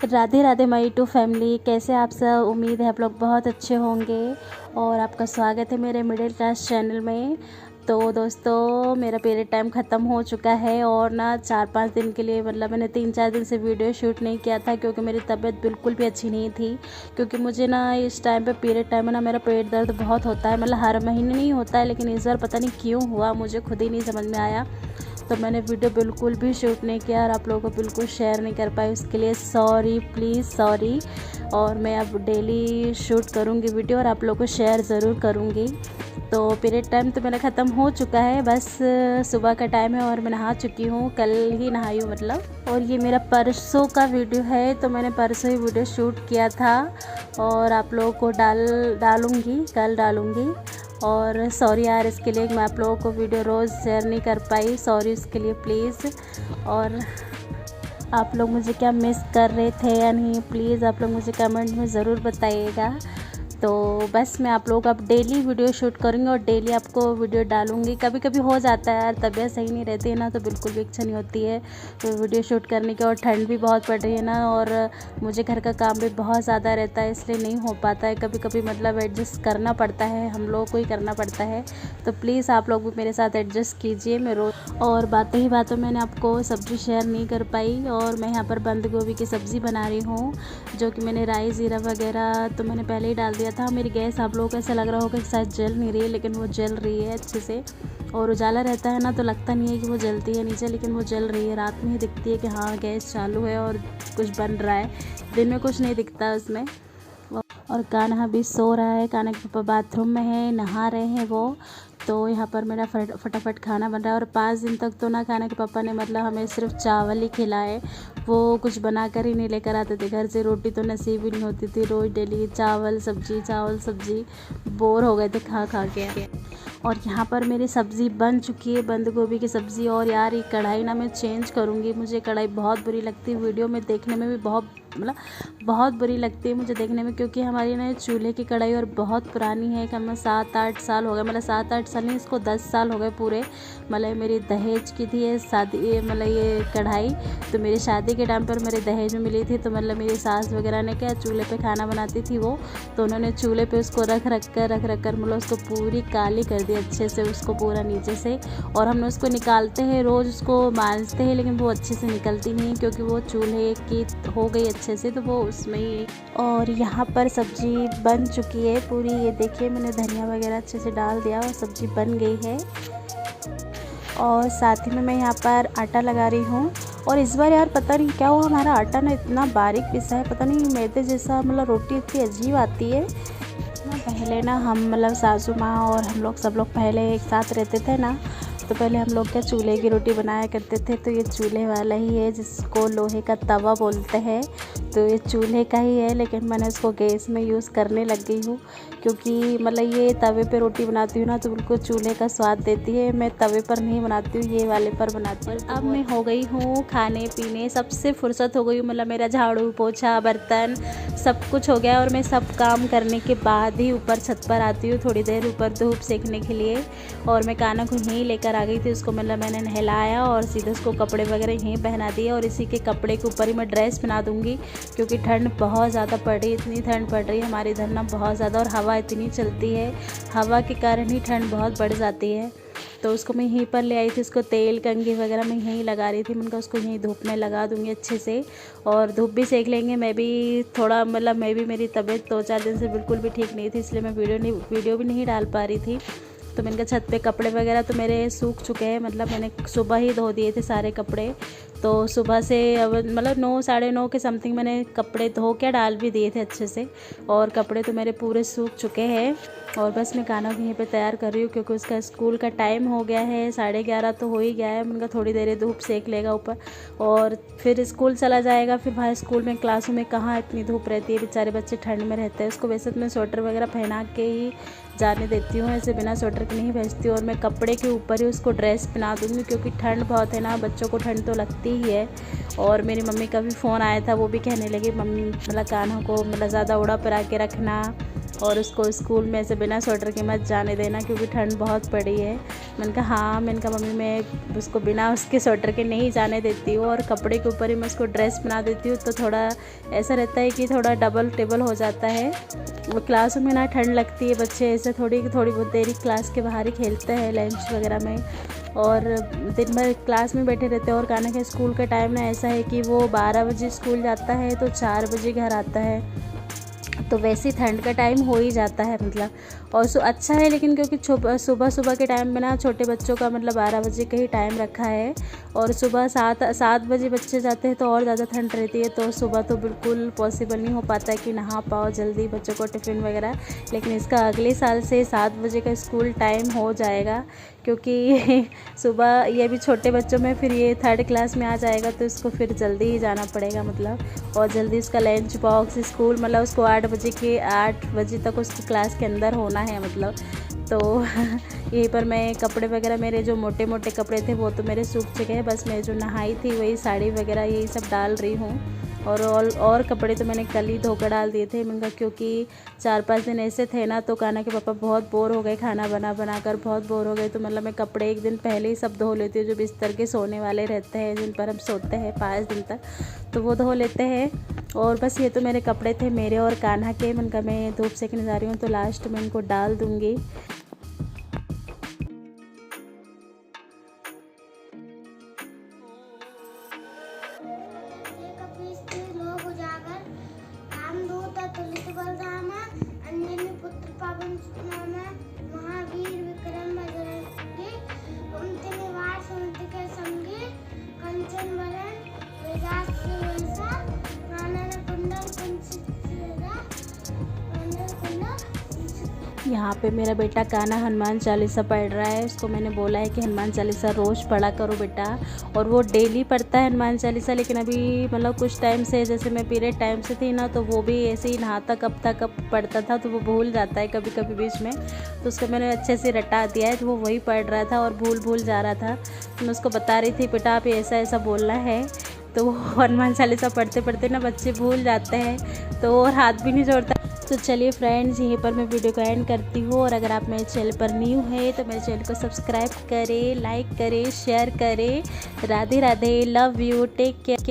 Radhe Radhe my to family, कैसे आप सब। उम्मीद है आप लोग बहुत अच्छे होंगे और आपका स्वागत है मेरे मिडिल क्लास चैनल में। तो दोस्तों, मेरा पीरियड टाइम ख़त्म हो चुका है और ना 4-5 दिन के लिए मतलब मैंने 3-4 दिन से वीडियो शूट नहीं किया था क्योंकि मेरी तबीयत बिल्कुल भी अच्छी नहीं थी। क्योंकि मुझे ना इस टाइम पे पीरियड टाइम में ना मेरा पेट दर्द बहुत होता है, मतलब हर महीने नहीं होता है लेकिन इस बार पता नहीं क्यों हुआ, मुझे खुद ही नहीं समझ में आया। तो मैंने वीडियो बिल्कुल भी शूट नहीं किया और आप लोगों को बिल्कुल शेयर नहीं कर पाई, उसके लिए सॉरी, प्लीज़ सॉरी। और मैं अब डेली शूट करूँगी वीडियो और आप लोगों को शेयर ज़रूर करूँगी। तो पीरियड टाइम तो मेरा ख़त्म हो चुका है, बस सुबह का टाइम है और मैं नहा चुकी हूँ, कल ही नहाई हूँ मतलब। और ये मेरा परसों का वीडियो है, तो मैंने परसों ही वीडियो शूट किया था और आप लोगों को डालूँगी, कल डालूँगी। और सॉरी यार, इसके लिए मैं आप लोगों को वीडियो रोज़ शेयर नहीं कर पाई, सॉरी उसके लिए प्लीज़। और आप लोग मुझे क्या मिस कर रहे थे या नहीं, प्लीज़ आप लोग मुझे कमेंट में ज़रूर बताइएगा। तो बस मैं आप लोगों को अब डेली वीडियो शूट करूँगी और डेली आपको वीडियो डालूँगी। कभी कभी हो जाता है यार, तबीयत सही नहीं रहती है ना, तो बिल्कुल भी इच्छा नहीं होती है तो वीडियो शूट करने की। और ठंड भी बहुत पड़ रही है ना, और मुझे घर का काम भी बहुत ज़्यादा रहता है, इसलिए नहीं हो पाता है। कभी कभी मतलब एडजस्ट करना पड़ता है, हम लोगों को ही करना पड़ता है। तो प्लीज़ आप लोग भी मेरे साथ एडजस्ट कीजिए। मैं रोज़ और बातें ही बातों मैंने आपको सब्ज़ी शेयर नहीं कर पाई। और मैं यहाँ पर बंद गोभी की सब्ज़ी बना रही हूँ, जो कि मैंने राई ज़ीरा वगैरह तो मैंने पहले ही डाल दिया था। मेरी गैस आप लोगों को ऐसा लग रहा होगा कि शायद जल नहीं रही है, लेकिन वो जल रही है अच्छे से। और उजाला रहता है ना तो लगता नहीं है कि वो जलती है नीचे, लेकिन वो जल रही है। रात में ही दिखती है कि हाँ गैस चालू है और कुछ बन रहा है, दिन में कुछ नहीं दिखता उसमें। और कान्हा भी सो रहा है, कान्हा के पापा बाथरूम में है, नहा रहे हैं वो। तो यहाँ पर मेरा फटाफट खाना बन रहा है। और 5 दिन तक तो ना कान्हा के पापा ने मतलब हमें सिर्फ चावल ही खिलाए, वो कुछ बना कर ही नहीं लेकर आते थे घर से। रोटी तो नसीब ही नहीं होती थी, रोज़ डेली चावल सब्जी बोर हो गए थे खा खा के। और यहाँ पर मेरी सब्ज़ी बन चुकी है, बंद गोभी की सब्ज़ी। और यार ये कढ़ाई ना मैं चेंज करूँगी, मुझे कढ़ाई बहुत बुरी लगती है, वीडियो में देखने में भी बहुत बुरी लगती है मुझे देखने में। क्योंकि हमारी ना चूल्हे की कढ़ाई और बहुत पुरानी है, कम 7-8 साल हो गए, मतलब 7-8 साल नहीं, इसको 10 साल हो गए पूरे। मतलब मेरी दहेज की थी ये शादी, मतलब ये कढ़ाई तो मेरी शादी के टाइम पर मेरे दहेज में मिली थी। तो मतलब मेरी सास वगैरह ने क्या चूल्हे पे खाना बनाती थी वो, तो उन्होंने चूल्हे पे उसको रख कर मतलब उसको पूरी काली कर दी अच्छे से, उसको पूरा नीचे से। और हम उसको निकालते हैं, रोज़ उसको मांजते हैं, लेकिन वो अच्छे से निकलती नहीं क्योंकि वो चूल्हे की हो गई अच्छे से, तो वो उसमें ही। और यहाँ पर सब्ज़ी बन चुकी है पूरी, ये देखिए मैंने धनिया वगैरह अच्छे से डाल दिया और सब्ज़ी बन गई है। और साथ ही में मैं यहाँ पर आटा लगा रही हूँ। और इस बार यार पता नहीं क्या हुआ, हमारा आटा ना इतना बारीक पिसा है, पता नहीं मैदे जैसा, मतलब रोटी इतनी अजीब आती है ना। पहले ना हम मतलब सासू माँ और हम लोग सब लोग पहले एक साथ रहते थे ना, तो पहले हम लोग क्या चूल्हे की रोटी बनाया करते थे। तो ये चूल्हे वाला ही है जिसको लोहे का तवा बोलते हैं, तो ये चूल्हे का ही है, लेकिन मैंने इसको गैस में यूज़ करने लग गई हूँ। क्योंकि मतलब ये तवे पे रोटी बनाती हूँ ना तो बिल्कुल चूल्हे का स्वाद देती है। मैं तवे पर नहीं बनाती हूँ, ये वाले पर बनाती हूँ। अब मैं हो गई हूँ खाने पीने, सबसे फुर्सत हो गई हूँ, मतलब मेरा झाड़ू पोछा बर्तन सब कुछ हो गया। और मैं सब काम करने के बाद ही ऊपर छत पर आती हूँ थोड़ी देर ऊपर धूप सेकने के लिए। और मैं कान्हा को यहीं लेकर आ गई थी, उसको मतलब मैंने नहलाया और सीधे उसको कपड़े वगैरह यहीं पहना दिए। और इसी के कपड़े के ऊपर ही मैं ड्रेस पहना दूँगी, क्योंकि ठंड बहुत ज़्यादा पड़ रही है, इतनी ठंड पड़ रही है हमारे इधर ना बहुत ज़्यादा। और हवा इतनी चलती है, हवा के कारण ही ठंड बहुत बढ़ जाती है। तो उसको मैं यहीं पर ले आई थी, उसको तेल कंघी वगैरह मैं यहीं लगा रही थी। मैंने कहा उसको यहीं धूप में लगा दूँगी अच्छे से, और धूप भी सेक लेंगे। मैं भी थोड़ा मतलब मेरी तबीयत 2-4 दिन से बिल्कुल भी ठीक नहीं थी, इसलिए मैं वीडियो भी नहीं डाल पा रही थी। तो मैंने कहा छत पे कपड़े वगैरह तो मेरे सूख चुके हैं, मतलब मैंने सुबह ही धो दिए थे सारे कपड़े। तो सुबह से अब मतलब 9-9:30 के समथिंग मैंने कपड़े धो के डाल भी दिए थे अच्छे से, और कपड़े तो मेरे पूरे सूख चुके हैं। और बस मैं कान्हा को यहीं पे तैयार कर रही हूँ, क्योंकि उसका स्कूल का टाइम हो गया है, 11:30 तो हो ही गया है। मैंने कहा थोड़ी देर धूप सेक लेगा ऊपर और फिर स्कूल चला जाएगा। फिर भाई स्कूल में क्लासों में कहाँ इतनी धूप रहती है, बेचारे बच्चे ठंड में रहते हैं। उसको वैसे तो मैं स्वेटर वगैरह पहना के ही जाने देती हूँ, ऐसे बिना स्वेटर के नहीं भेजती हूँ। और मैं कपड़े के ऊपर ही उसको ड्रेस पहना दूँगी, क्योंकि ठंड बहुत है ना, बच्चों को ठंड तो लगती ही है। और मेरी मम्मी का भी फ़ोन आया था, वो भी कहने लगी मम्मी मतलब कान्हा को मतलब ज़्यादा उड़ा परा के रखना, और उसको स्कूल में ऐसे बिना स्वेटर के मत जाने देना क्योंकि ठंड बहुत पड़ी है। मैंने कहा हाँ, मैंने कहा मम्मी मैं उसको बिना उसके स्वेटर के नहीं जाने देती हूँ और कपड़े के ऊपर ही मैं उसको ड्रेस बना देती हूँ, तो थोड़ा ऐसा रहता है कि थोड़ा डबल टेबल हो जाता है। वो क्लास में ना ठंड लगती है, बच्चे ऐसे थोड़ी बहुत देरी क्लास के बाहर ही खेलते हैं लंच वगैरह में, और दिन भर क्लास में बैठे रहते हैं। और कान्हा के स्कूल का टाइम ना ऐसा है कि वो 12 बजे स्कूल जाता है तो 4 बजे घर आता है, तो वैसे ठंड का टाइम हो ही जाता है मतलब। और अच्छा है लेकिन क्योंकि सुबह के टाइम में ना छोटे बच्चों का मतलब 12 बजे का ही टाइम रखा है, और सुबह 7 बजे बच्चे जाते हैं तो और ज़्यादा ठंड रहती है, तो सुबह तो बिल्कुल पॉसिबल नहीं हो पाता है कि नहा पाओ जल्दी बच्चों को टिफ़िन वगैरह। लेकिन इसका अगले साल से 7 बजे का स्कूल टाइम हो जाएगा, क्योंकि सुबह ये भी छोटे बच्चों में फिर ये 3rd क्लास में आ जाएगा, तो इसको फिर जल्दी ही जाना पड़ेगा मतलब। और जल्दी उसका लंच बॉक्स स्कूल मतलब उसको 8 बजे तक उसको क्लास के अंदर होना है मतलब। तो यहीं पर मैं कपड़े वगैरह मेरे जो मोटे कपड़े थे वो तो मेरे सूख चुके हैं, बस मैं जो नहाई थी वही साड़ी वगैरह यही सब डाल रही हूँ। और कपड़े तो मैंने कल ही धोकर डाल दिए थे। मैंने कहा क्योंकि 4-5 दिन ऐसे थे ना, तो कान्हा के पापा बहुत बोर हो गए, खाना बना कर बहुत बोर हो गए, तो मतलब मैं कपड़े एक दिन पहले ही सब धो लेती हूँ जो बिस्तर के सोने वाले रहते हैं, जिन पर हम सोते हैं 5 दिन तक, तो वो धो लेते हैं। और बस ये तो मेरे कपड़े थे मेरे और कान्हा के। मैंने कहा मैं धूप सेकने जा रही हूँ तो लास्ट में इनको डाल दूँगी। यहाँ पे मेरा बेटा कान्हा हनुमान चालीसा पढ़ रहा है। उसको मैंने बोला है कि हनुमान चालीसा रोज़ पढ़ा करो बेटा, और वो डेली पढ़ता है हनुमान चालीसा। लेकिन अभी मतलब कुछ टाइम से, जैसे मैं पीरियड टाइम से थी ना, तो वो भी ऐसे ही नहाता कब था कब पढ़ता था, तो वो भूल जाता है कभी कभी बीच में, तो उसको मैंने अच्छे से रटा दिया है, तो वो वही पढ़ रहा था और भूल जा रहा था। तो मैं उसको बता रही थी बेटा आप ऐसा बोलना है, तो वो हनुमान चालीसा पढ़ते ना बच्चे भूल जाते हैं, तो और हाथ भी नहीं जोड़ता। तो चलिए फ्रेंड्स, यहीं पर मैं वीडियो को एंड करती हूँ, और अगर आप मेरे चैनल पर न्यू है तो मेरे चैनल को सब्सक्राइब करें, लाइक करें, शेयर करें। Radhe Radhe, love you, take care.